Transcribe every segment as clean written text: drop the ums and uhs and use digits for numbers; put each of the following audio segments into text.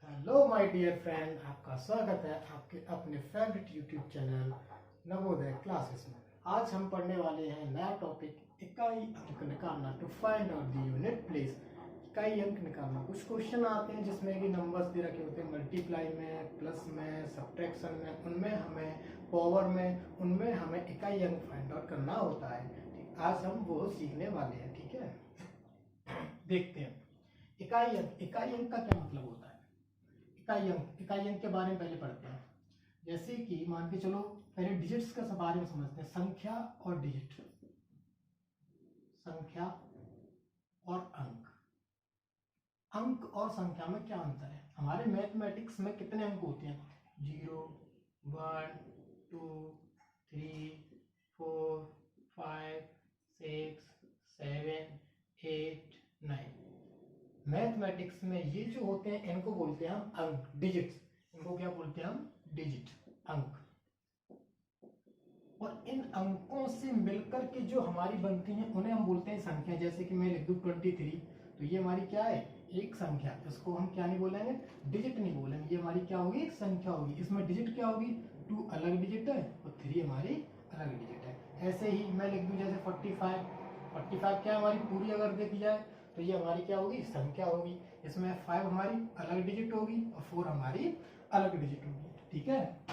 Hello my dear friend, आपका स्वागत है आपके अपने favourite YouTube channel Navodaya classes में। आज हम पढ़ने वाले हैं नया टॉपिक इकाई अंक निकालना to find out the unit place. इकाई अंक निकालना, कुछ क्वेश्चन आते हैं जिसमें कि नंबर्स दे रखे होते हैं, मल्टीप्लाई में, प्लस में, सब्ट्रैक्शन में, उनमें हमें पावर में, उनमें हमें इकाई अंक फाइंड आउट करना होता है। ठीक, आज हम वो सीखने वाले हैं। ठीक है, देखते हैं इकाई अंक का क्या मतलब होता है। इकाई अंक के बारे में पहले पढ़ते हैं। जैसे कि मान के चलो, पहले डिजिट्स का बारे में समझते हैं। संख्या और डिजिट, संख्या और अंक। अंक और संख्या में क्या अंतर है? हमारे मैथमेटिक्स में कितने अंक होते हैं? 0, 1, 2, 3, 4, 5, 6, 7, 8, 9। मैथमेटिक्स में ये जो होते हैं इनको बोलते हैं हम अंक, डिजिट्स। इनको क्या बोलते हैं हम? डिजिट, अंक। और इन अंकों से मिलकर के जो हमारी बनती हैं उन्हें हम बोलते हैं संख्या। जैसे कि मैं लिख दूं 23, तो ये हमारी क्या है? एक संख्या। इसको हम क्या नहीं बोलेंगे? डिजिट नहीं बोलेंगे, ये हमारी क्या होगी? संख्या होगी। इसमें डिजिट क्या होगी? 2 अलग डिजिट है और 3 हमारी अलग डिजिट है। ऐसे ही मैं लिख दूं जैसे 45 क्या हमारी पूरी अगर देखी जाए तो ये हमारी क्या होगी? संख्या होगी। इसमें 5 हमारी अलग डिजिट होगी और 4 हमारी अलग डिजिट होगी। ठीक है,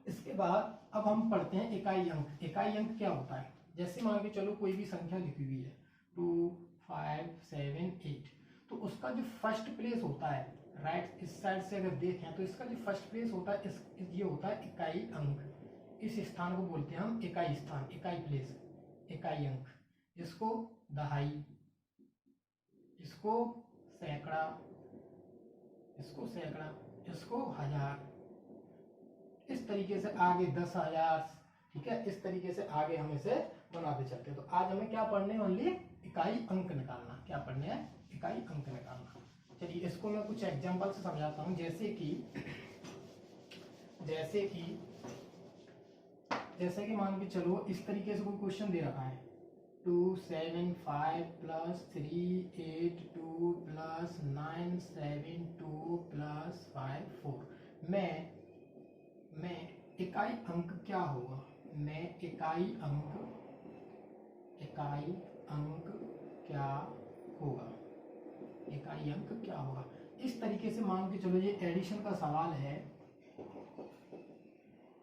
इसके बाद अब हम पढ़ते हैं इकाई अंक। इकाई अंक क्या होता है? जैसे मान के चलो कोई भी संख्या लिखी हुई है 2, 5, 7, 8, तो उसका जो फर्स्ट प्लेस होता है, राइट इस साइड से अगर देखें तो इसका जो फर्स्ट प्लेस होता है ये होता है इकाई अंक। इस स्थान को बोलते हैं हम इकाई स्थान, इकाई प्लेस, इकाई अंक। इसको दहाई, इसको सैकड़ा, इसको सैकड़ा, इसको हजार, इस तरीके से आगे 10,000। ठीक है, इस तरीके से आगे हम इसे बनाते चलते हैं। तो आज हमें क्या पढ़ने हैं? ओनली इकाई अंक निकालना। क्या पढ़ने हैं? इकाई अंक निकालना। चलिए इसको मैं कुछ एग्जांपल से समझाता हूं। जैसे कि मान के चलो इस तरीके से कोई क्वेश्चन दे रखा है 275 प्लस 382 प्लस 972 प्लस 54। मैं इकाई अंक क्या होगा? इकाई अंक क्या होगा? इकाई अंक क्या होगा? इस तरीके से मान के चलो, ये एडिशन का सवाल है,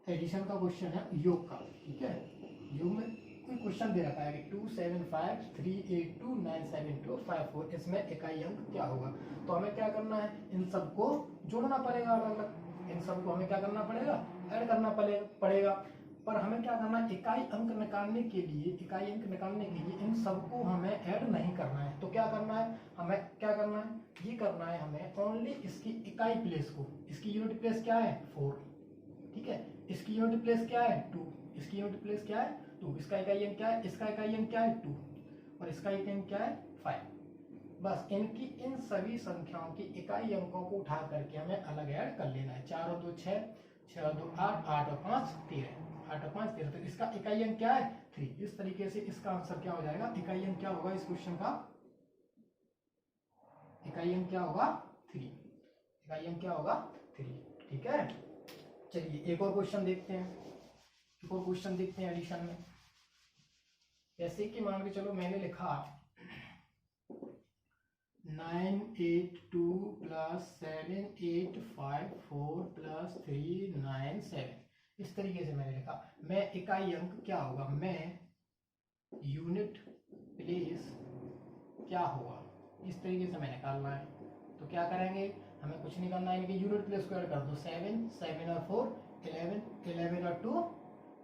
एडिशन का क्वेश्चन है योग का। ठीक है, योग में कोई क्वेश्चन दे रखा है कि 275 382 972 54, इसमें इकाई अंक क्या होगा? तो हमें क्या करना है? इन सबको जोड़ना पड़ेगा अलग अलग। इन सबको हमें क्या करना पड़ेगा? ऐड करना पड़ेगा। पर हमें क्या करना है? इकाई अंक निकालने के लिए इन सबको हमें ऐड नहीं करना है। तो क्या करना है? हमें क्या करना है? ये करना है हमें ओनली इसकी इकाई प्लेस को। इसकी यूनिट प्लेस क्या है? 4। ठीक है, इसकी यूनिट प्लेस क्या है? 2। इसकी यूनिट प्लेस क्या है? 2। इसका इकाई अंक क्या है? इसका इकाई अंक क्या है? 2। और इसका इकाई अंक क्या है? 5। बस इनकी इन सभी संख्याओं की इकाई अंकों को उठा करके हमें अलग ऐड कर लेना है। 4 और 2 6, 6 और 2 8, 8 और 5 13, 8 और 5 13। तो इसका इकाई अंक क्या है? 3। इस तरीके से इसका आंसर क्या हो जाएगा? इकाई अंक क्या होगा इस क्वेश्चन का? इकाई अंक क्या होगा? 3। इकाई अंक क्या होगा? 3। ठीक है, चलिए एक और क्वेश्चन देखते हैं एडिशन में। जैसे कि मान के चलो मैंने लिखा 982 प्लस 7854 प्लस 397, इस तरीके से मैंने लिखा। मैं इकाई अंक क्या होगा? मैं यूनिट प्लेस क्या होगा? इस तरीके से मैं निकालना है। तो क्या करेंगे? हमें कुछ नहीं करना है, इनकी यूनिट प्लेस को ऐड कर दो। 7, 7 और 4 11, 11 और 2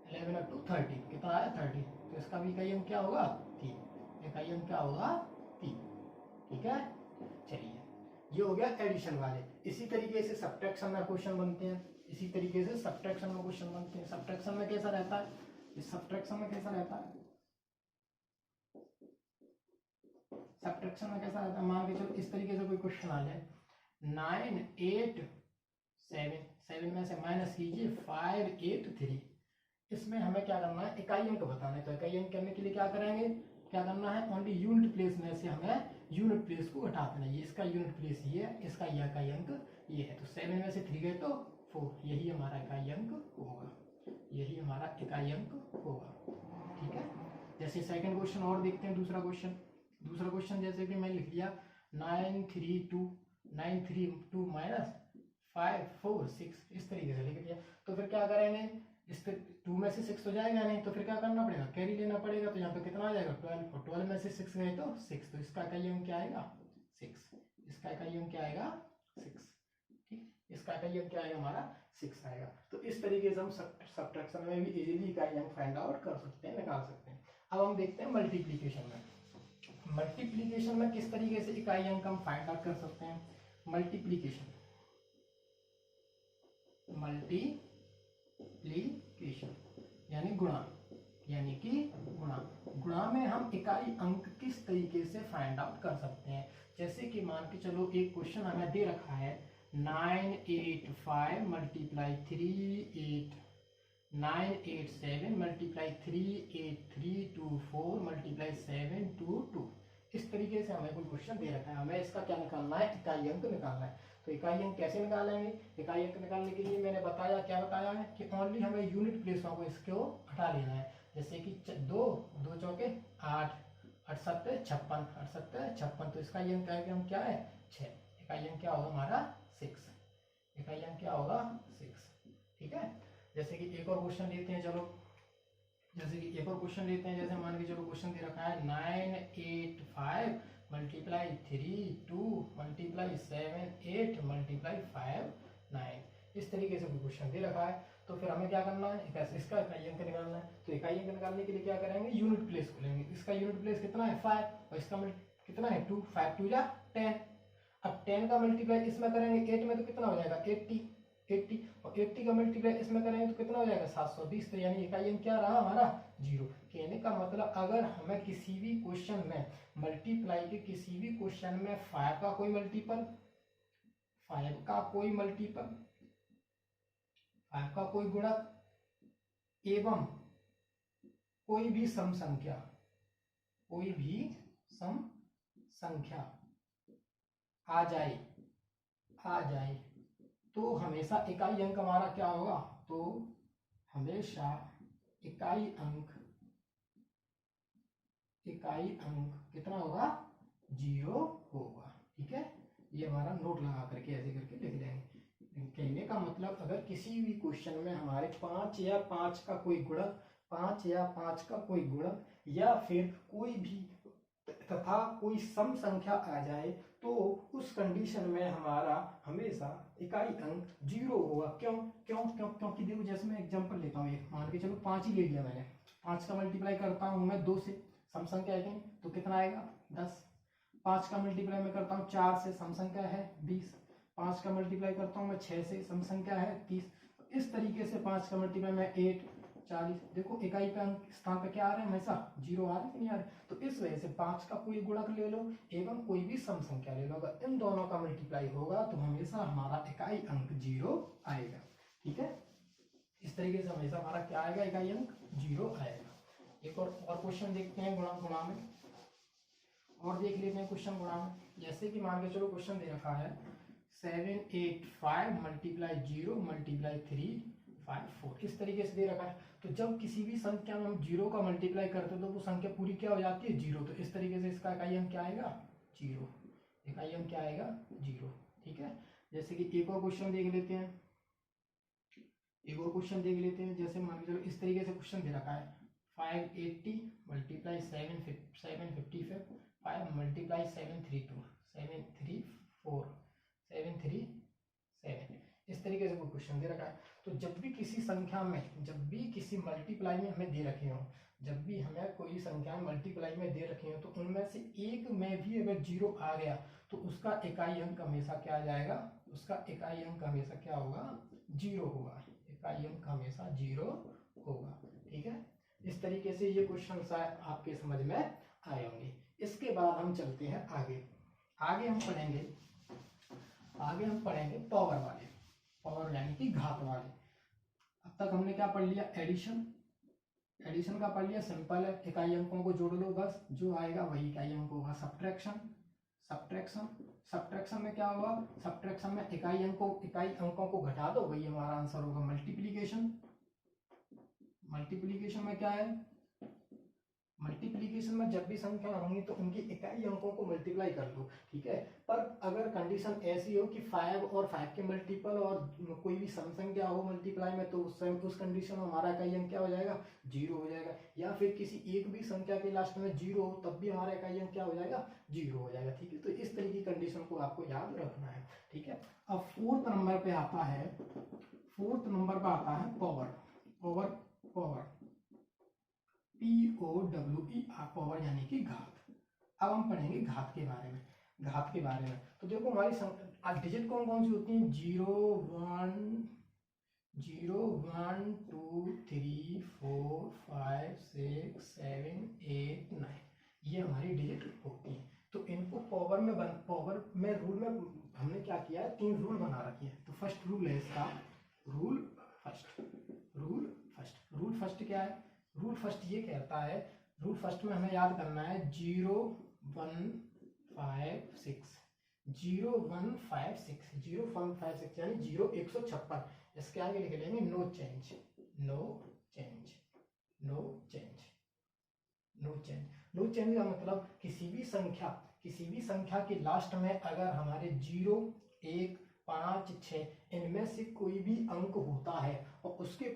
11 और 2 30, कितना आया? 30। तो इसका भी इकाई अंक क्या होगा? 3। इकाई अंक क्या होगा? 3। ठीक है, चलिए ये हो गया एडिशन वाले। इसी तरीके से सब्ट्रैक्शन में क्वेश्चन बनते हैं। सब्ट्रैक्शन में कैसा रहता है? सब्ट्रैक्शन में कैसा रहता है? मान के चलो इस तरीके से कोई क्वेश्चन आ जाए 9 8 7 में से माइनस कीजिए 5 8 3। इसमें हमें क्या करना है? इकाई अंक बताना है। तो इकाई अंक करने के लिए क्या करेंगे? क्या करना है, ओनली यूनिट प्लेस में से हमें यूनिट प्लेस को घटा देना। ये इसका यूनिट प्लेस ये है, इसका यह इकाई अंक ये है, तो 7 में से 3 गए तो 4, यही हमारा इकाई अंक होगा, यही हमारा इकाई अंक होगा। ठीक है, जैसे सेकंड क्वेश्चन और देखते हैं। दूसरा क्वेश्चन जैसे कि मैं लिख लिया 932 माइनस 5 4 6, इस तरीके से लिख दिया। तो फिर क्या करेंगे, इस पे 2 में से 6 तो जाएगा नहीं, तो फिर क्या करना पड़ेगा, कैरी लेना पड़ेगा। तो यहाँ पे कितना आ जाएगा 12, और 12 में से 6 गए तो 6, तो इसका इकाई अंक क्या आएगा 6, इसका इकाई अंक क्या आएगा 6। ठीक, इसका इकाई अंक क्या आएगा हमारा 6 आएगा। तो इस तरीके से हम सब्ट्रैक्शन में भी इजीली इकाई अंक फाइंड आउट कर सकते हैं, निकाल सकते हैं। अब हम देखते हैं मल्टीप्लीकेशन में। मल्टीप्लीकेशन में किस तरीके से इकाई अंक हम फाइंड आउट कर सकते हैं। मल्टीप्लीकेशन यानी गुणा, यानी कि गुणा में हम इकाई अंक किस तरीके से फाइंड आउट कर सकते हैं। जैसे कि मान के चलो एक क्वेश्चन हमें दे रखा है 985 मल्टीप्लाई 3 987 मल्टीप्लाई 38324 मल्टीप्लाई 722, इस तरीके से हमें कोई क्वेश्चन दे रखा है, हमें इसका क्या निकालना है, इकाई अंक निकालना है। तो इकाई अंक कैसे निकालेंगे, इकाई अंक निकालने के लिए मैंने बताया, क्या बताया है कि ओनली हमें यूनिट प्लेसों को इसको हटा लेना है। जैसे कि 2 2 चौके 8, 8 7 56, 8 7 56, तो इसका अंक हम क्या है 6, इकाई अंक क्या होगा हमारा 6, इकाई अंक क्या होगा 6। ठीक है, जैसे कि एक और क्वेश्चन लेते हैं, चलो जैसे मान के चलो क्वेश्चन दे रखा है 985 मल्टीप्लाई 3 2 मल्टीप्लाई 7 8 मल्टीप्लाई 5 9, इस तरीके से कोई क्वेश्चन दे रखा है। तो फिर हमें क्या करना है, इसका इकाई अंक निकालना है। तो इकाई अंक निकालने के लिए क्या करेंगे, यूनिट प्लेस को लेंगे। इसका यूनिट प्लेस कितना है 5, और इसका कितना है 2, 5 2 या 10। अब 10 का मल्टीप्लाई इसमें करेंगे 8 में तो कितना हो जाएगा 80, और 80 का मल्टीप्लाई इसमें करेंगे तो कितना हो जाएगा 720। तो यानी इकाई अंक क्या रहा हमारा 0। कहने का मतलब अगर हमें किसी भी क्वेश्चन में मल्टीप्लाई के किसी भी क्वेश्चन में 5 का कोई मल्टीपल, 5 का कोई मल्टीपल, 5 का कोई गुणक एवं कोई भी सम संख्या आ जाए तो हमेशा इकाई अंक हमारा क्या होगा, तो हमेशा इकाई अंक कितना होगा 0 होगा। ठीक है, ये हमारा नोट लगा करके ऐसे करके लिख लेंगे। कहने का मतलब अगर किसी भी क्वेश्चन में हमारे 5 या 5 का कोई गुणक, 5 या 5 का कोई गुणक या फिर कोई भी तथा कोई सम संख्या आ जाए तो उस कंडीशन में हमारा हमेशा इकाई अंक 0 होगा। क्योंकि देखो जैसे मैं एग्जांपल लेता हूँ, एक मान के चलो 5 ही ले लिया मैंने, 5 का मल्टीप्लाई करता हूँ मैं 2 से, सम संख्या है तो कितना आएगा 10। 5 का मल्टीप्लाई मैं करता हूँ 4 से, सम संख्या है 20। 5 का मल्टीप्लाई करता हूँ मैं 6 से, सम संख्या है 30। इस तरीके से 5 का मल्टीप्लाई मैं 8 40, देखो इकाई का अंक स्थान पे क्या आ रहे हैं हमेशा 0 आ रहे हैं कि नहीं आ रहे। तो इस वजह से 5 का कोई गुणक ले लो एवं कोई भी सम संख्या ले लो, अगर इन दोनों का मल्टीप्लाई होगा तो हमेशा हमारा इकाई अंक 0 आएगा। ठीक है, इस तरीके से हमेशा हमारा क्या आएगा, इकाई अंक 0 आएगा। एक और क्वेश्चन देखते हैं गुणा में, और देख लेते हैं क्वेश्चन गुणा में। जैसे कि मान के चलो क्वेश्चन दे रखा है 785 मल्टीप्लाई 0 मल्टीप्लाई 3 5 4, इस तरीके से दे रखा है। तो जब किसी भी संख्या में हम 0 का मल्टीप्लाई करते हैं तो वो संख्या पूरी क्या हो जाती है 0। तो इस तरीके से इसका इकाई अंक क्या आएगा 0, इकाई अंक क्या आएगा 0। ठीक है, जैसे कि एक और क्वेश्चन देख लेते हैं, जैसे मान के चलो इस तरीके से क्वेश्चन दे रखा है 580 मल्टीप्लाई 755 5 मल्टीप्लाई 732 734 737, इस तरीके से कोई क्वेश्चन दे रखा है। तो जब भी किसी संख्या में, जब भी किसी मल्टीप्लाई में हमें दे रखे हो, जब भी हमें कोई संख्या मल्टीप्लाई में दे रखी हो, तो उनमें से एक में भी अगर 0 आ गया तो उसका इकाई अंक हमेशा क्या आ जाएगा, उसका इकाई अंक हमेशा क्या होगा 0 होगा, इकाई अंक हमेशा 0 होगा। ठीक है, इस तरीके से ये क्वेश्चन आपके समझ में आए होंगे। इसके बाद हम चलते हैं आगे हम पढ़ेंगे पावर यानी कि घात वाले। अब तक हमने क्या पढ़ लिया, एडिशन, एडिशन का पढ़ लिया, सिंपल है, इकाई अंकों को जोड़ लो बस, जो आएगा वही इकाई अंक होगा। सब्ट्रैक्शन, सब्ट्रैक्शन, सब्ट्रैक्शन में क्या होगा, सब्ट्रैक्शन में इकाई अंकों को घटा दो, वही हमारा आंसर होगा। मल्टीप्लीकेशन, मल्टीप्लीकेशन में क्या है, मल्टीप्लीकेशन में जब भी संख्या होंगी तो उनकी इकाई अंकों को मल्टीप्लाई कर दो, ठीक है। पर अगर कंडीशन ऐसी हो कि 5 और 5 के मल्टीपल और कोई भी सम संख्या हो मल्टीप्लाई में, तो उस कंडीशन में हमारा इकाई अंक क्या हो जाएगा, 0 हो जाएगा। या फिर किसी एक भी संख्या के लास्ट में 0 हो तब भी हमारा इकाई अंक क्या हो जाएगा, 0 हो जाएगा, ठीक है। तो इस तरह की कंडीशन को आपको याद रखना है, ठीक है। अब फोर्थ नंबर पे आता है, फोर्थ नंबर पे आता है power, power, power, POWER, power यानी कि घात। अब हम पढ़ेंगे घात के बारे में, घात के बारे में। तो देखो हमारी डिजिट कौन कौन सी होती हैं, 0 1 0 1 2 3 4 5 6 7 8 9, ये हमारी डिजिट होती है। तो इनको पावर में रूल में हमने क्या किया है, 3 रूल बना रखे हैं। तो फर्स्ट रूल है इसका, rule first, rule first, rule first क्या है, रूल फर्स्ट ये कहता है, रूल फर्स्ट में हमें याद करना है 0 1 5 6, 0 1 5 6, 0 1 5 6 यानी 0 156। इसके आगे लिख लेंगे no change, no change, no change, no change. No change का मतलब किसी भी संख्या के लास्ट में अगर हमारे 0 1 5 6 इनमें से कोई भी अंक होता है और उसके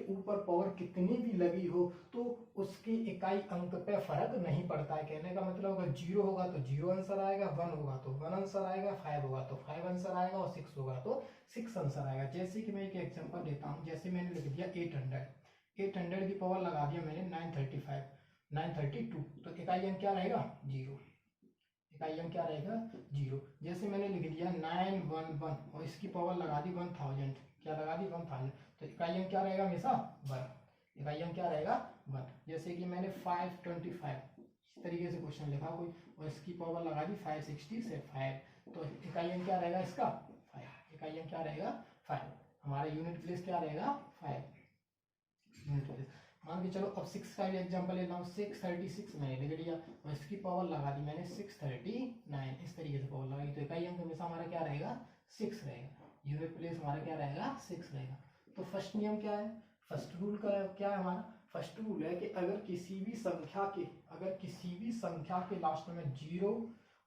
ऊपर पावर कितनी भी लगी हो तो उसके इकाई अंक पे फर्क नहीं पड़ता है। कहने का मतलब अगर 0 होगा तो 0 आंसर आएगा, 1 होगा तो 1 आंसर आएगा, 5 होगा तो 5 आंसर आएगा और 6 होगा तो 6 आंसर आएगा। जैसे कि मैं एक एग्जांपल देता हूँ, जैसे मैंने लिख दिया 800 की पावर लगा दिया मैंने 935 932, तो इकाई अंक क्या रहेगा, 0, इकाई अंक क्या रहेगा, 0। जैसे मैंने लिख दिया 911 और इसकी पावर लगा दी 1000, क्या लगा दी 1000, तो इकाई अंक क्या रहेगा हमेशा 1, इकाई अंक क्या रहेगा 1। जैसे कि मैंने 525 इस तरीके से क्वेश्चन लिखा कोई और इसकी पावर लगा दी 560 से 5, तो इकाई अंक क्या रहेगा इसका 5, इकाई अंक क्या रहेगा 5, हमारा यूनिट प्लेस क्या रहेगा 5, यूनिट प्लेस। मान के चलो अब 6 का एग्जांपल लेता हूँ, 636 मैंने लिख दिया और इसकी पावर लगा दी मैंने 639, इस तरीके से पावर लगाई, तो इकाई अंक हमेशा हमारा क्या रहेगा 6 रहेगा, यूनिट प्लेस हमारा क्या रहेगा 6 रहेगा। तो फर्स्ट नियम क्या है, फर्स्ट रूल का क्या है हमारा, फर्स्ट रूल है कि अगर किसी भी संख्या के लास्ट में 0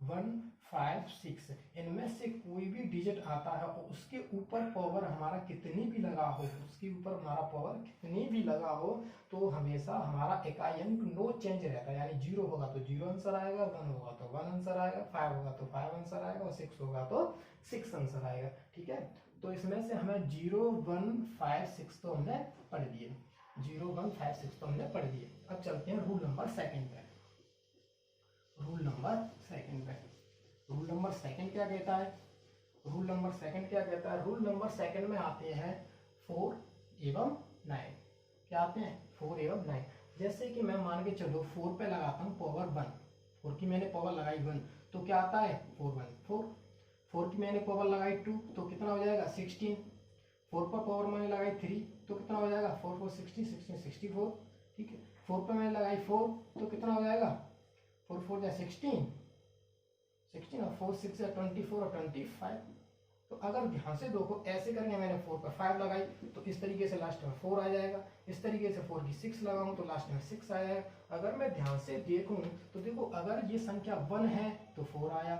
1 5 6 इनमें से कोई भी डिजिट आता है और उसके ऊपर पावर हमारा कितनी भी लगा हो, उसके ऊपर हमारा पावर कितनी भी लगा हो, तो हमेशा हमारा इकाई अंक नो चेंज रहता है। यानी 0 होगा तो 0 आंसर आएगा, 1 होगा तो 1 आंसर आएगा, 5 होगा तो 5 आंसर आएगा और 6 होगा तो 6 आंसर आएगा, ठीक है। तो इसमें से हमें 0 1 5 6 तो हमने पढ़ दिए, 0 1 5 6 तो हमने पढ़ दिए। अब चलते हैं रूल नंबर सेकंड पे, रूल नंबर सेकंड पे। रूल नंबर सेकंड क्या कहता है, रूल नंबर सेकंड क्या कहता है, रूल नंबर सेकंड में आते हैं 4 एवं 9, क्या आते हैं 4 एवं 9। जैसे कि मैं मान के चलो 4 पे लगाता हूँ पावर 1, 4 की मैंने पावर लगाई 1 तो क्या आता है 4 1 4, 4 की मैंने पावर लगाई 2 तो कितना हो जाएगा 16, 4 पर पावर मैंने लगाई 3 तो कितना हो जाएगा 4 4 16 16 64, ठीक है। 4 पे मैंने लगाई 4 तो कितना हो जाएगा 4 4 या 16 16 और 4 6 या 24 और 25। तो अगर ध्यान से देखो ऐसे करेंगे, मैंने 4 पर 5 लगाई तो इस तरीके से लास्ट में 4 आ जाएगा, इस तरीके से 4 की 6 लगाऊं तो लास्ट में 6 आ जाएगा। अगर मैं ध्यान से देखूं तो देखो अगर ये संख्या 1 है तो 4 आया,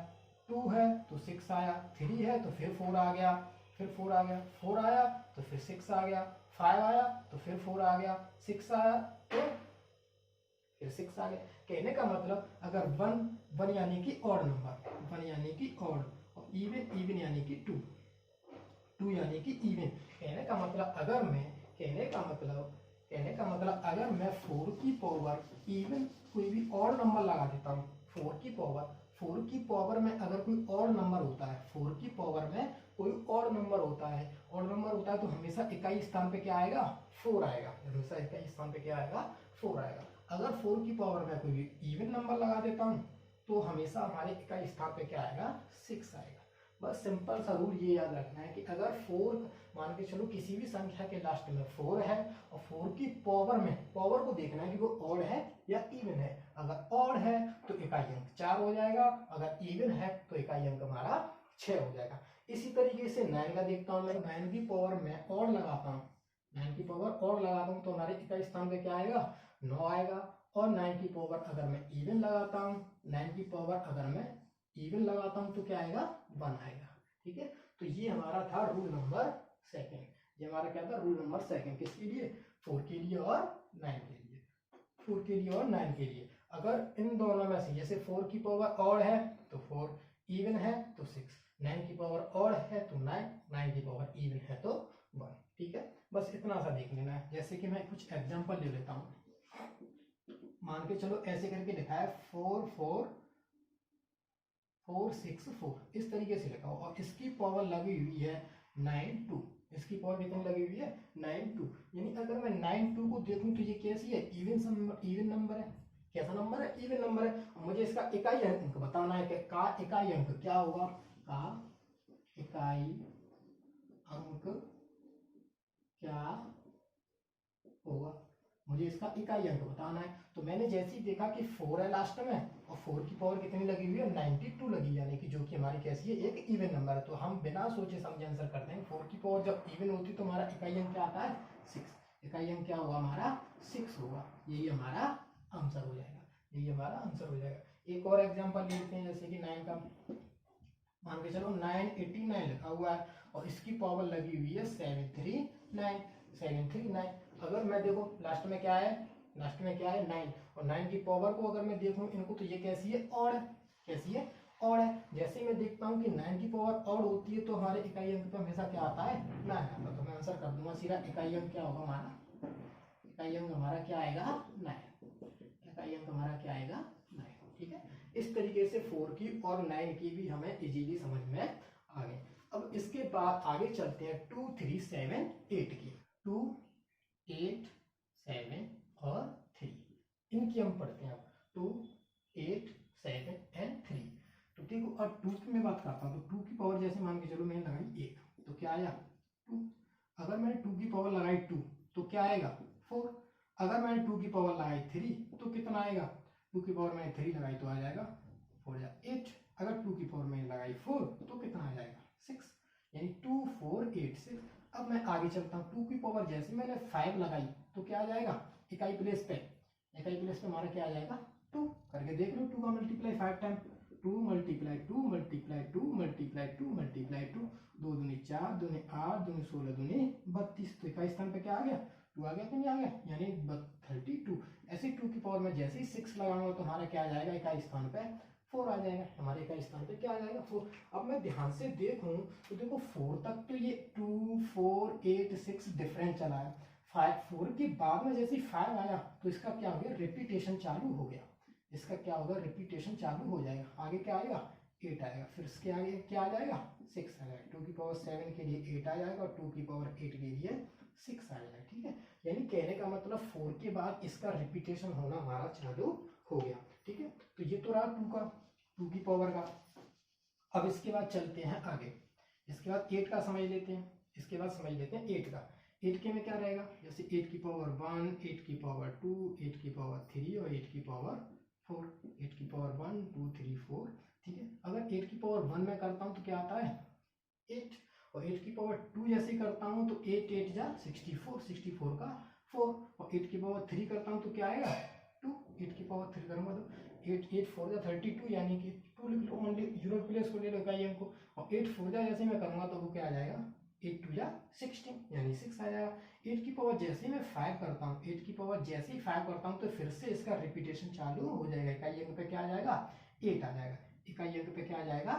2 है तो 6 आया, 3 है तो फिर 4 आ गया, फिर 4 आ गया, 4 आया तो फिर 6 आ गया, 5 आया तो फिर 4 आ गया, 6 आया तो फिर 6 आ गया। कहने का मतलब अगर 1 1 यानी कि ऑड नंबर, 1 यानी कि ऑड और इवन इवन यानी कि 2 2 यानी कि इवन। कहने का मतलब अगर मैं 4 की पावर इवन कोई भी ऑड नंबर लगा देता हूँ, 4 की पावर में अगर कोई ऑड नंबर होता है, 4 की पावर में कोई ऑड नंबर होता है तो हमेशा इकाई स्थान पे क्या आएगा 4 आएगा, हमेशा इकाई स्थान पे क्या आएगा 4 आएगा। अगर 4 की पावर में कोई इवन नंबर लगा देता हूँ तो हमेशा हमारे इकाई स्थान पे क्या आएगा 6 आएगा। बस सिंपल सा रूल ये याद रखना है कि अगर 4 मान के चलो किसी भी संख्या के लास्ट में 4 है और 4 की पावर में पावर को देखना है कि वो ऑड है या इवन है। अगर ऑड है तो इकाई अंक 4 हो जाएगा, अगर इवन है तो इकाई अंक हमारा 6 हो जाएगा। इसी तरीके से 9 का देखता हूँ मैं, 9 की पावर में ऑड लगाता हूँ, 9 की पावर ऑड लगाता हूँ तो हमारे इकाई स्थान पे क्या आएगा 9 आएगा। और 9 की पावर अगर मैं इवन लगाता हूँ, 9 की पावर अगर मैं इवन लगाता हूँ तो क्या आएगा 1 आएगा। ठीक है, तो ये हमारा था रूल नंबर सेकंड। ये हमारा क्या था रूल नंबर सेकंड, किसके लिए 4 के लिए और 9 के लिए, 4 के लिए और 9 के लिए। अगर इन दोनों में से जैसे 4 की पावर ऑड है तो 4, इवन है तो 6, 9 की पावर ऑड है तो 9, 9 की पावर इवन है तो 1। ठीक है, बस इतना सा देख लेना है। जैसे कि मैं कुछ एग्जांपल ले लेता हूँ, मान के चलो ऐसे करके लिखा है 4 4 4 6 4, इस तरीके से लिखा हो और इसकी पावर लगी हुई है 9 2। इसकी पावर कितनी लगी हुई है 9 2, यानी अगर मैं 9 2 को देखूं तो ये कैसी है इवन नंबर है। कैसा नंबर है इवन नंबर है। मुझे इसका इकाई अंक बताना है कि का इकाई अंक क्या होगा, का इकाई अंक क्या होगा, मुझे इसका इकाई अंक बताना है। तो मैंने जैसे ही देखा कि 4 है लास्ट में और 4 की पावर कितनी लगी हुई है 92 लगी, यानी कि जो कि हमारी कैसी है एक इवन नंबर है, तो हम बिना सोचे समझे आंसर करते हैं। 4 की पावर जब इवन होती है तो हमारा इकाई अंक क्या आता है 6, इकाई अंक क्या होगा हमारा 6 होगा। यही हमारा आंसर हो जाएगा, यही हमारा आंसर हो जाएगा। एक और एग्जाम्पल लेते हैं, जैसे कि 9 का मान के चलो 989 लिखा हुआ है और इसकी पावर लगी हुई है 739, 739। अगर मैं देखो लास्ट में क्या है, लास्ट में क्या है 9, और 9 की पावर को अगर मैं देखूं इनको तो ये कैसी है ऑड है, कैसी है ऑड है। जैसे ही मैं देखता हूं कि 9 की पावर ऑड होती है तो हमारे इकाई अंक पे हमेशा क्या आता है 9 आता है, तो मैं आंसर कर दूंगा सीधा इकाई अंक क्या होगा हमारा, इकाई अंक हमारा क्या आएगा 9, इकाई अंक हमारा क्या आएगा 9। ठीक है, इस तरीके से 4 की और 9 की भी हमें इजीली समझ में आ गए। अब इसके बाद आगे चलते हैं 2 3 7 8 की। 2 8 7 और 3 इनकी हम पढ़ते हैं। 2 8 7 एंड 3। तो देखो अब 2 की मैं बात करता हूँ, तो 2 की पावर जैसे मान के चलो मैंने लगाई 1 तो क्या आया 2। अगर मैंने 2 की पावर लगाई 2 तो क्या आएगा 4। अगर मैंने 2 की पावर लगाई 3 तो कितना आएगा, 2 की पावर मैंने 3 लगाई तो आ जाएगा 4 या 8। अगर 2 की पावर मैंने लगाई 4 तो कितना आ जाएगा 6, यानी 2 4 8 6। अब मैं आगे चलता हूँ, 2 की पावर जैसे मैंने 5 लगाई तो क्या आ जाएगा इकाई प्लेस पे, इकाई प्लेस पे हमारा क्या आ जाएगा 2। करके देख लो 2 का multiply 5 time, 2 multiply 2 multiply 2 multiply 2 multiply 2, 2 दूनी 4 दूनी 8 दूनी 16 दूनी 32, तो इकाई स्थान पे क्या आ गया 2 आ गया कि नहीं आ गया, यानी 32। ऐसे 2 की पावर में जैसे ही 6 लगाऊंगा तो हमारा क्या आ जाएगा इकाई स्थान पे 4 आ जाएगा, हमारे इकाई स्थान पे क्या आ जाएगा 4। अब मैं ध्यान से देखूं तो देखो 4 तक तो ये 2 4 8 6 डिफरेंट चला है, 4 के बाद में जैसे ही 5 आया तो इसका क्या हो गया रिपीटेशन चालू हो गया, इसका क्या होगा रिपीटेशन चालू हो जाएगा। आगे क्या आएगा 8 आएगा, फिर इसके आगे क्या आ जाएगा 6 आ जाएगा। 2 की पावर 7 के लिए 8 आ जाएगा और 2 की पावर 8 के लिए 6 आ जाएगा। ठीक है, यानी कहने का मतलब 4 के बाद इसका रिपीटेशन होना हमारा चालू हो गया। ठीक है, तो ये तो रहा 2 का, 2 की पावर का। अब इसके बाद चलते हैं आगे, इसके बाद 8 का समझ लेते हैं, इसके बाद समझ लेते हैं 8 का। 8 के में क्या रहेगा, जैसे 8 की पावर 1, 8 की पावर 2, 8 की पावर 3 और 8 की पावर 4, 8 की पावर 1 2 3 4। ठीक है, अगर 8 की पावर 1 में करता हूँ तो क्या आता है 8, और 8 की पावर 2 जैसे करता हूँ तो 8 8 जा 64, 64 का 4, और 8 की पावर 3 करता हूँ तो क्या आएगा 2, 8 की पावर 3 करूँगा तो 8 8 4 जा 32, यानी कि 2 लिख लो, ओनली यूनिट प्लेस को ले लो इकाई अंक को, और 8 4 जा जैसे मैं करूँगा तो वो क्या आ जाएगा 8 2 जा 16, यानी 6 आ जाएगा। 8 की पावर जैसे मैं 5 करता हूँ, 8 की पावर जैसे ही 5 करता हूँ तो फिर से इसका रिपीटेशन चालू हो जाएगा, इकाई अंक पे क्या आ जाएगा 8 आ जाएगा, इकाई अंक पे क्या आ जाएगा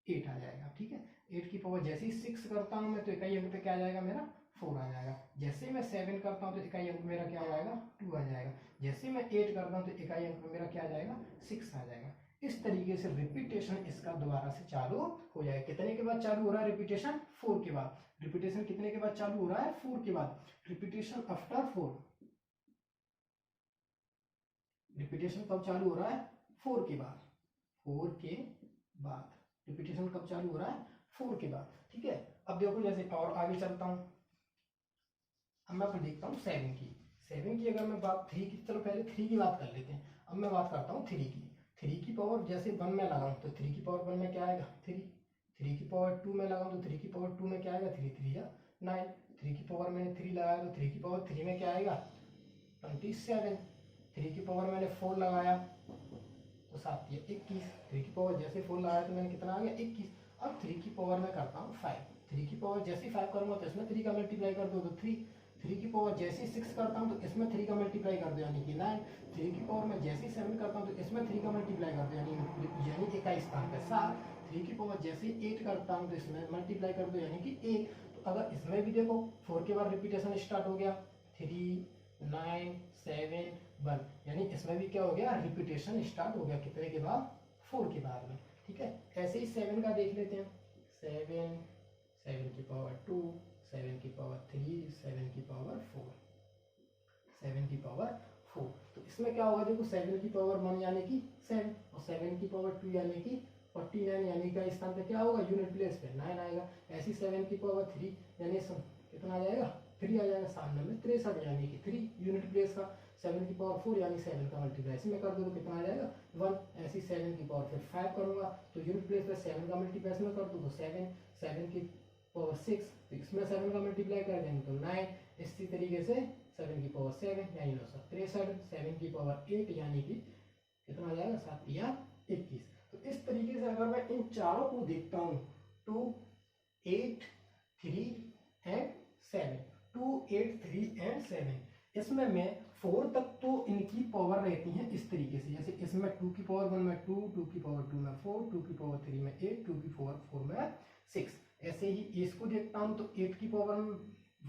8 आ जाएगा। ठीक है, 8 की पावर जैसे ही 6 करता हूँ मैं तो इकाई अंक पे क्या आ जाएगा मेरा 4 आ जाएगा। जैसे ही मैं 7 करता हूँ तो इकाई अंक मेरा क्या आ जाएगा 2 आ जाएगा। जैसे ही मैं 8 करता हूँ तो इकाई अंक मेरा क्या आ जाएगा 6 आ जाएगा। इस तरीके से रिपीटेशन इसका दोबारा से चालू हो जाएगा। कितने के बाद चालू हो रहा है रिपीटेशन 4 के बाद, रिपीटेशन कितने के बाद चालू हो रहा है 4 के बाद, रिपीटेशन आफ्टर 4, रिपीटेशन कब चालू हो रहा है 4 के बाद, 4 के बाद। रिपीटेशन कब चालू हो रहा है, 4 के बाद, ठीक है। अब देखो जैसे और आगे चलता हूँ, अब मैं आपको देखता हूँ 7 की अगर मैं बात 3 की, चलो पहले 3 की बात कर लेते हैं। अब मैं बात करता हूँ 3 की पावर जैसे 1 में लगाऊं तो 3 की पावर 1 में क्या आएगा 3 की पावर 2 में लगाऊं तो 3 की पावर 2 में क्या आएगा 3 3 या 9, 3 की पावर मैंने 3 लगाया तो 3 की पावर 3 में क्या आएगा 27, 3 की पावर मैंने 4 लगाया तो 7 या 21, 3 की पावर जैसे 4 लगाया तो मैंने कितना आ गया 21। अब 3 की पावर में करता हूँ 5, 3 की पावर जैसे 5 करूंगा तो इसमें 3 का मल्टीप्लाई कर दो तो 3 की पावर जैसे 6 करता हूँ तो इसमें 3 का मल्टीप्लाई कर दो यानी कि 9, 3 की पावर में जैसे 7 करता हूँ तो इसमें 3 का मल्टीप्लाई कर दो यानी 21 स्थान पे 7, 3 की पावर जैसे 8 करता हूँ तो इसमें मल्टीप्लाई कर दो यानी कि 1। तो अगर इसमें भी देखो 4 के बाद रिपीटेशन स्टार्ट हो गया 3 9 7 1, यानी इसमें भी क्या हो गया रिपीटेशन स्टार्ट हो गया कितने के बाद 4 के बाद में, ठीक है। ऐसे ही 7 का देख लेते हैं, 7 की पावर 2, 7 की पावर 3, 7 की पावर 4, 7 की पावर 4। तो इसमें क्या होगा देखो 7 की पावर 1 यानी कि 7 और 7 की पावर 2 यानी कि 49, यानी का स्थान पे क्या होगा यूनिट प्लेस पे 9 आएगा। ऐसी 7 की पावर 3 यानी कितना आ जाएगा 3 आ जाएगा, सामने में 63 यानी कि 3 यूनिट प्लेस का। 7 की पावर 4 यानी 7 का मल्टीप्लाई इसमें कर दो तो कितना आ जाएगा 1। ऐसी 7 की पावर फिर 5 करूंगा तो यूनिट प्लेस पे 7 का मल्टीप्लाई इसमें कर दो तो 7, 7 की पावर 6 तो इसमें 7 का मल्टीप्लाई कर देंगे तो 9। इसी तरीके से 7 की पावर 7 यानी 963, 7 की पावर 8 यानी कि कितना आ जाएगा 7 या 21। तो इस तरीके से अगर मैं इन चारों को देखता हूँ 2 8 3 एंड 7, 2 8 3 एंड 7, इसमें मैं 4 तक तो इनकी पावर रहती है इस तरीके से, जैसे इसमें 2 की पावर 1 में 2, 2 की पावर 2 में 4, 2 की पावर 3 में 8, 2 की पावर 4 में 6। ऐसे ही इसको देखता हूँ तो 8 की पावर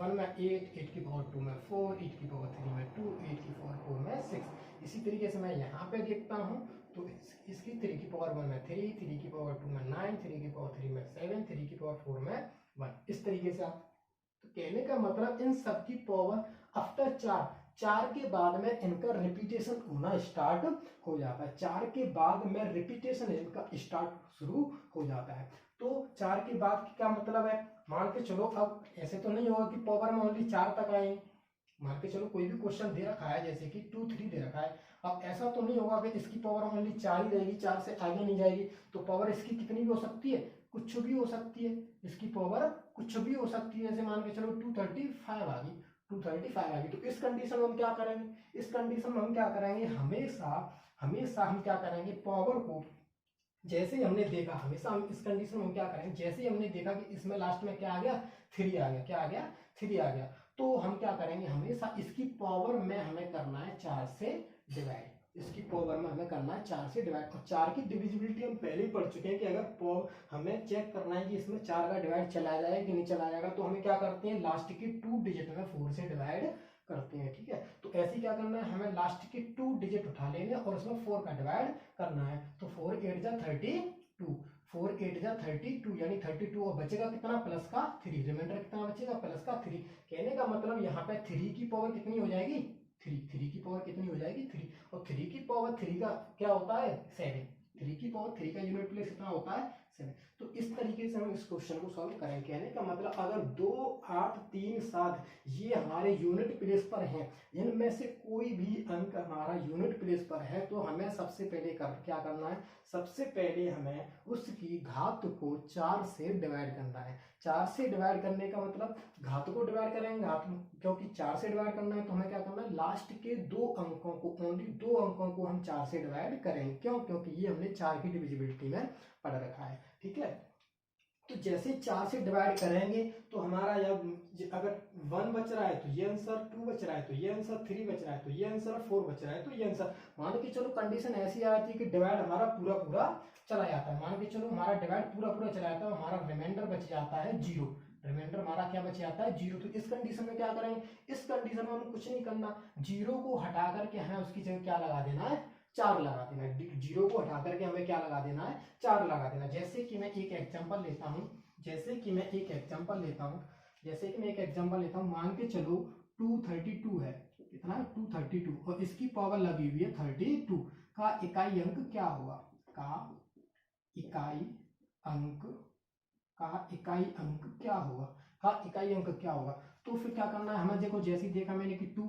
1 में 8, 8 की पावर 2 में 4, 8 की पावर 3 में 2, 8 की पावर 4 में 6। इसी तरीके से मैं यहाँ पे देखता हूँ तो इसकी 3 की पावर 1 में 3, 3 की पावर 2 में 9, 3 की पावर 3 में 7, 3 की पावर 4 में 1, इस तरीके से आप। तो कहने का मतलब इन सब की पावर आफ्टर 4 के बाद में इनका रिपीटेशन होना स्टार्ट हो जाता है, 4 के बाद में रिपीटेशन इनका स्टार्ट शुरू हो जाता है। तो 4 के बाद क्या मतलब है, मान के चलो अब ऐसे तो नहीं होगा कि पावर में ओनली 4 तक आएंगे, मान के चलो कोई भी क्वेश्चन दे रखा है जैसे कि 2 3 दे रखा है, अब ऐसा तो नहीं होगा कि इसकी पावर ओनली 4 ही रहेगी, 4 से आगे नहीं जाएगी। तो पावर इसकी कितनी भी हो सकती है, कुछ भी हो सकती है, इसकी पावर कुछ भी हो सकती है। जैसे मान के चलो 235 आ गई, 235 आ गई, तो इस कंडीशन में हम क्या करेंगे, इस कंडीशन में हम क्या करेंगे, हमेशा हमेशा हम क्या करेंगे पावर को, जैसे ही हमने देखा हमेशा हम इस कंडीशन में क्या करेंगे, जैसे ही हमने देखा कि इसमें लास्ट में क्या आ गया 3 आ गया, क्या आ गया 3 आ गया, तो हम क्या करेंगे हमेशा इसकी पावर में हमें करना है 4 से डिवाइड, इसकी पावर में हमें करना है 4 से डिवाइड। और 4 की डिविजिबिलिटी हम पहले ही पढ़ चुके हैं कि अगर हमें चेक करना है कि इसमें 4 का डिवाइड चला जाएगा कि नहीं चला जाएगा, तो हमें क्या करते हैं लास्ट की 2 डिजिट में 4 से डिवाइड करते हैं, ठीक है। तो ऐसे क्या करना है, हमें लास्ट के 2 डिजिट उठा लेंगे और उसमें 4 का डिवाइड करना है। तो 4 8 जा 32, 4 8 जा 32 यानी 32, और बचेगा कितना प्लस का 3, रिमाइंडर कितना बचेगा प्लस का 3। कहने का मतलब यहाँ पे 3 की पावर कितनी हो जाएगी 3 की पावर कितनी हो जाएगी 3, और 3 की पावर 3 का क्या होता है 7, 3 की पावर 3 का यूनिट प्लेस कितना होता है 7। तो इस तरीके से हम इस क्वेश्चन को सॉल्व करें। कहने का मतलब अगर 2 8 3 7 ये हमारे यूनिट प्लेस पर हैं, इनमें से कोई भी अंक हमारा यूनिट प्लेस पर है, तो हमें सबसे पहले क्या करना है, सबसे पहले हमें उसकी घात को 4 से डिवाइड करना है। 4 से डिवाइड करने का मतलब घात को डिवाइड करेंगे, घात क्योंकि 4 से डिवाइड करना है तो हमें क्या करना है, लास्ट के 2 अंकों को, ओनली 2 अंकों को हम 4 से डिवाइड करेंगे। क्यों, क्योंकि ये हमने 4 की डिविजिबिलिटी में पढ़ रखा है, ठीक है। तो जैसे 4 से डिवाइड करेंगे तो हमारा अगर 1 बच रहा है तो ये आंसर, 2 बच रहा है तो ये आंसर, 3 बच रहा है तो ये आंसर, 4 बच रहा है तो ये आंसर। मान के चलो कंडीशन ऐसी आती है कि डिवाइड हमारा पूरा पूरा चला जाता है, मान के चलो हमारा डिवाइड पूरा पूरा चला जाता है, हमारा रिमाइंडर बच जाता है 0, रिमाइंडर हमारा क्या बच जाता है 0। तो इस कंडीशन में क्या करेंगे, इस कंडीशन में हमें कुछ नहीं करना, 0 को हटा करके हमें उसकी जगह क्या लगा देना है 4 लगा देना है। 0 को हटा करके हमें क्या लगा देना है 4 लगा देना। जैसे कि मैं एक एग्जांपल लेता हूं, जैसे कि मैं एक एग्जांपल लेता हूं, मान के चलो 232 है, कितना 232, और इसकी पावर लगी हुई है 32 का इकाई अंक क्या होगा, का इकाई अंक का इकाई अंक क्या होगा, का इकाई अंक क्या होगा। तो फिर क्या करना है हमें, देखो जैसे ही देखा मैंने कि 2,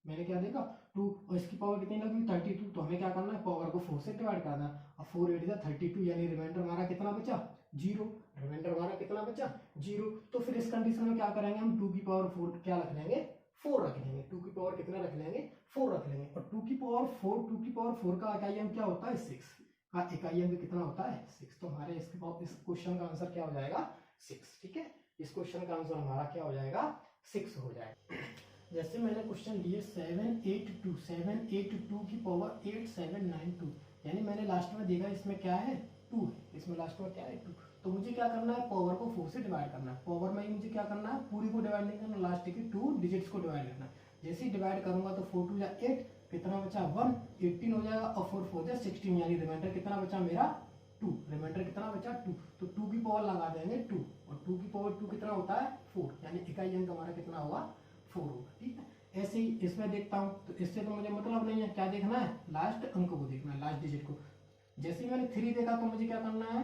मैंने क्या देखा 2 और इसकी पावर कितनी लगी 32, तो हमें क्या करना है पावर को 4 से डिवाइड करना है। और 4 8 जा 32 यानी रिमाइंडर हमारा कितना बचा 0, रिमाइंडर हमारा कितना बचा 0। तो फिर इस कंडीशन में क्या करेंगे हम 2 की पावर 4 क्या रख लेंगे 4 रख लेंगे, 2 की पावर कितना रख लेंगे 4 रख लेंगे। और 2 की पावर 4, 2 की पावर 4 का इकाई अंक क्या होता है 6, का इकाई अंक कितना होता है 6। तो हमारे इस क्वेश्चन का आंसर क्या हो जाएगा 6। ठीक है, इस क्वेश्चन का आंसर हमारा क्या हो जाएगा 6 हो जाएगा। जैसे मैंने क्वेश्चन लिए 782 की पावर 8792, यानी मैंने लास्ट में देखा इसमें क्या है 2 है, इसमें लास्ट में क्या है 2। तो मुझे क्या करना है पावर को 4 से डिवाइड करना है। पावर में ही मुझे क्या करना है पूरी को डिवाइड नहीं करना, लास्ट की 2 डिजिट्स को डिवाइड करना है। जैसे ही डिवाइड करूंगा तो 4 2 जा 8, कितना बचा 1, 18 हो जाएगा। और 4 4 जा 16, यानी रिमाइंडर कितना बचा मेरा 2, रिमाइंडर कितना बचा 2। तो 2 की पावर लगा देंगे 2, और 2 की पावर 2 कितना होता है 4, यानी इकाई अंक हमारा कितना होगा 4 होगा। ठीक है, ऐसे ही इसमें देखता हूँ तो इससे तो मुझे मतलब नहीं है, क्या देखना है लास्ट अंक को देखना है, लास्ट डिजिट को। जैसे ही मैंने 3 देखा तो मुझे क्या करना है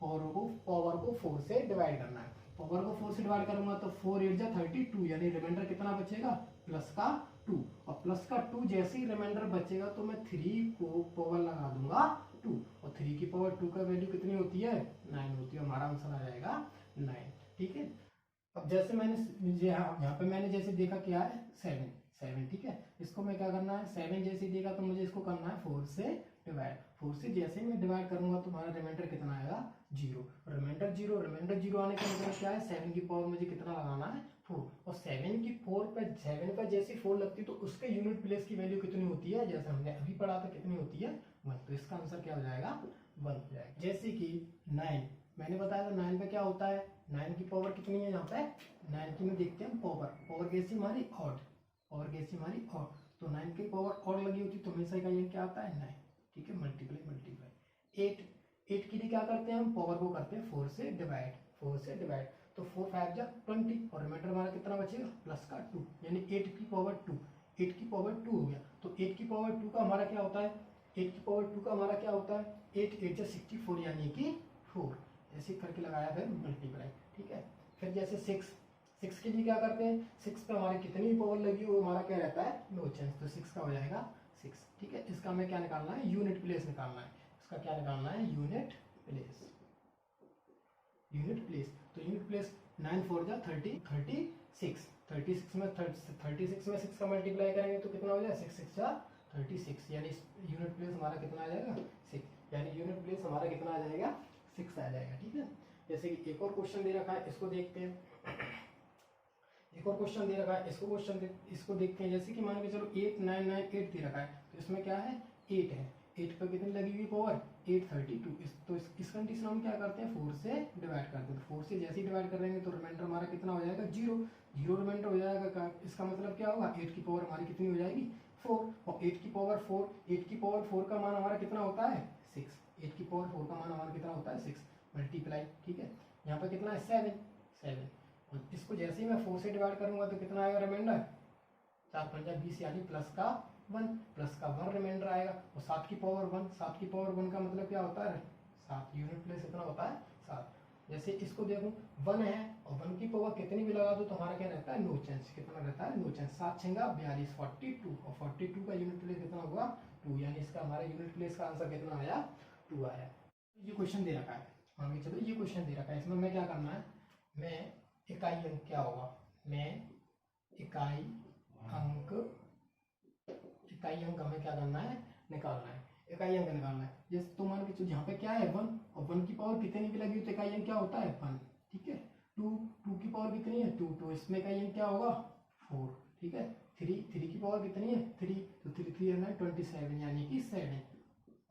पावर को 4 से डिवाइड करना है। पावर को 4 से डिवाइड करूंगा तो 4 8 जा 32, यानी रिमाइंडर कितना बचेगा प्लस का 2। और प्लस का 2 जैसे ही रिमाइंडर बचेगा तो मैं 3 को पावर लगा दूंगा 2, और 3 की पावर 2 का वैल्यू कितनी होती है 9 होती है। हमारा आंसर आ जाएगा 9। ठीक है, अब जैसे मैंने यहाँ पे मैंने जैसे देखा क्या है 7। ठीक है, इसको मैं क्या करना है 7 जैसे देखा तो मुझे इसको करना है 4 से डिवाइड। 4 से जैसे ही मैं डिवाइड करूंगा तो हमारा रिमाइंडर कितना आएगा 0, रिमाइंडर 0। रिमाइंडर 0 आने का मतलब क्या है 7 की पावर मुझे कितना लगाना है 4, और 7 की 4 पे 7 पर जैसी 4 लगती है तो उसके यूनिट प्लेस की वैल्यू कितनी होती है, जैसे हमने अभी पढ़ा था कितनी होती है 1। तो इसका आंसर क्या हो जाएगा 1 हो जाएगा। जैसे कि 9 मैंने बताया था 9 पे क्या होता है, 9 की पावर कितनी है यहाँ पे 9 की में देखते हैं पावर कैसी हमारी ऑड, पावर कैसी हमारी ऑड। तो 9 की पावर ऑड लगी होती तो हमेशा का ये क्या आता है 9। ठीक है, मल्टीप्लाई 8 के लिए क्या करते हैं हम पावर को करते हैं 4 से डिवाइड, 4 से डिवाइड। तो 4 5 जा 20, और रिमाइंडर हमारा कितना बचेगा प्लस का 2, यानी 8 की पावर 2, 8 की पावर 2 हो गया। तो 8 की पावर 2 का हमारा क्या होता है 8 की पावर 2 का हमारा क्या होता है 8 8 जा 64, यानी कि 4। ऐसे करके लगाया फिर मल्टीप्लाई। ठीक है, फिर जैसे 6 के लिए क्या करते हैं 6 पे हमारी कितनी पावर लगी वो हमारा क्या रहता है नो चेंज, तो 6 का हो जाएगा 6। ठीक है, इसका हमें क्या निकालना है यूनिट प्लेस निकालना है, इसका क्या निकालना है यूनिट प्लेस, यूनिट प्लेस। तो यूनिट प्लेस 9 4 जा 30 36, 36 में 36 में 6 का मल्टीप्लाई करेंगे तो कितना हो जाएगा 6 6 जा 36, यानी यूनिट प्लेस हमारा कितना आ जाएगा 6, यानी यूनिट प्लेस हमारा कितना आ जाएगा 6 आ जाएगा। ठीक है, जैसे कि एक और क्वेश्चन दे रखा है, इसको देखते हैं। एक और क्वेश्चन दे रखा है, इसको देखते हैं। जैसे कि मान के चलो 8 9 9 8 दे रखा है, तो इसमें क्या है 8 है, 8 पर कितनी लगी हुई पावर 832। तो इस कंडीशन में हम क्या करते हैं 4 से डिवाइड करते हैं। तो 4 से जैसे ही डिवाइड करेंगे तो रिमाइंडर हमारा कितना हो जाएगा 0, 0 रिमाइंडर हो जाएगा। इसका मतलब क्या होगा 8 की पावर हमारी कितनी हो जाएगी 4, और 8 की पावर 4, 8 की पावर 4 का मान हमारा कितना होता है 6, 8 की पावर 4 का मान हमारा कितना होता है 6 मल्टीप्लाई। ठीक है, यहाँ पर कितना है 7, और इसको जैसे ही मैं 4 से डिवाइड करूंगा तो कितना आएगा रिमाइंडर 4 5 20, यानी प्लस का 1 रिमाइंडर आएगा। और 7 की पावर 1, 7 की पावर 1 का मतलब क्या होता है 7, यूनिट प्लेस कितना होता है 7। जैसे इसको देखो 1 है और 1 की पावर कितनी भी लगा दो तो हमारा क्या रहता है नो चेंज, कितना रहता है नो चेंज। 7 छंगा 42 42, और 42 का यूनिट प्लेस कितना हुआ 2, यानी इसका हमारा यूनिट प्लेस का आंसर कितना आया 2 आया। ये क्वेश्चन दे रखा है, मान के चलो ये क्वेश्चन दे रखा है, इसमें मैं क्या करना है मैं इकाई अंक क्या होगा, मैं इकाई अंक हमें क्या करना है निकालना है, इकाई अंक निकालना है। जैसे तो मान के चलो यहाँ पे क्या है 1, और 1 की पावर कितनी भी लगी तो इकाई अंक क्या होता है 1। ठीक है, 2 की पावर कितनी है 2, तो इसमें इकाई अंक क्या होगा 4। ठीक है, 3 की पावर कितनी है 3, तो 3 27, यानी कि 7।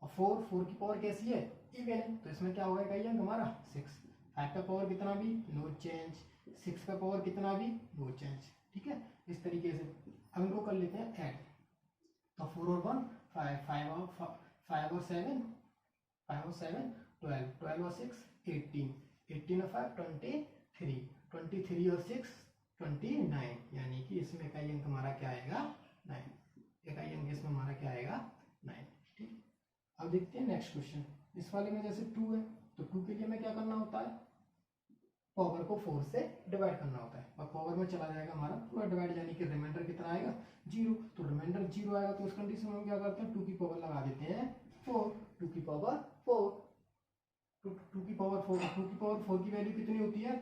और 4 की पावर कैसी है इवन है, तो इसमें क्या होगा इकाई अंक हमारा 6। 5 का पावर कितना भी नो चेंज, 6 का पावर कितना भी नो चेंज। ठीक है, इस तरीके से अब इनको कर लेते हैं ऐड। तो 4 और 1 5, 5 और 7 12, 12 और 6 18, 18 और 5 23, 23 और 6 29, यानी कि इसमें इकाई अंक हमारा क्या आएगा 9, इकाई अंक इसमें हमारा क्या आएगा 9। ठीक, अब देखते हैं नेक्स्ट क्वेश्चन। इस वाले में जैसे 2 है, तो 2 के लिए हमें क्या करना होता है, पावर को 4 से डिवाइड करना होता है, और पावर में चला जाएगा हमारा पूरा डिवाइड, यानी कि रिमाइंडर कितना आएगा 0। तो रिमाइंडर 0 आएगा, तो उस कंडीशन में हम क्या करते हैं 2 की पावर लगा देते हैं 4, 2 की पावर 4, 2 की पावर 4, 2 की पावर 4 की वैल्यू कितनी होती है,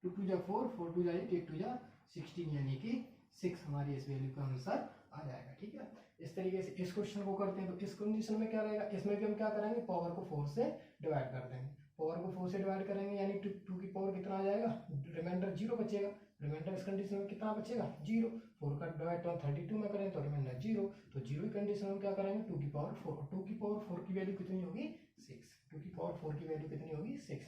2 2 जा 4, 4 2 जा 8, 8 2 जा 16, यानी कि 6 हमारी इस वैल्यू का आंसर आ जाएगा। ठीक है, इस तरीके से इस क्वेश्चन को करते हैं। तो इस कंडीशन में क्या रहेगा, इसमें भी हम क्या करेंगे, पावर को 4 से डिवाइड कर देंगे, पावर को 4 से डिवाइड करेंगे, यानी 2 की पावर कितना आ जाएगा, रिमाइंडर 0 बचेगा, रिमाइंडर इस कंडीशन में कितना बचेगा 0, 4 का डिवाइड तो 32 में करें तो रिमाइंडर 0, तो 0 की कंडीशन में क्या करेंगे 2 की पावर 4, 2 की पावर 4 की वैल्यू कितनी होगी 6, 2 की पावर 4 की वैल्यू कितनी होगी 6।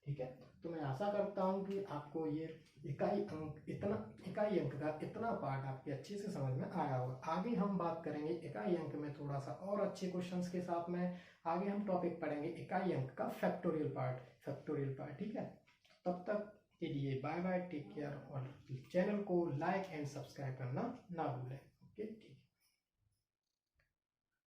ठीक है, तो मैं आशा करता हूँ कि आपको ये इकाई अंक का इतना पार्ट आपके अच्छे से समझ में आया होगा। आगे हम बात करेंगे इकाई अंक में थोड़ा सा और अच्छे क्वेश्चंस के साथ में, आगे हम टॉपिक पढ़ेंगे इकाई अंक का फैक्टोरियल पार्ट। ठीक है, तब तक के लिए बाय बाय, टेक केयर, और चैनल को लाइक एंड सब्सक्राइब करना ना भूलें। ओके, ठीक है।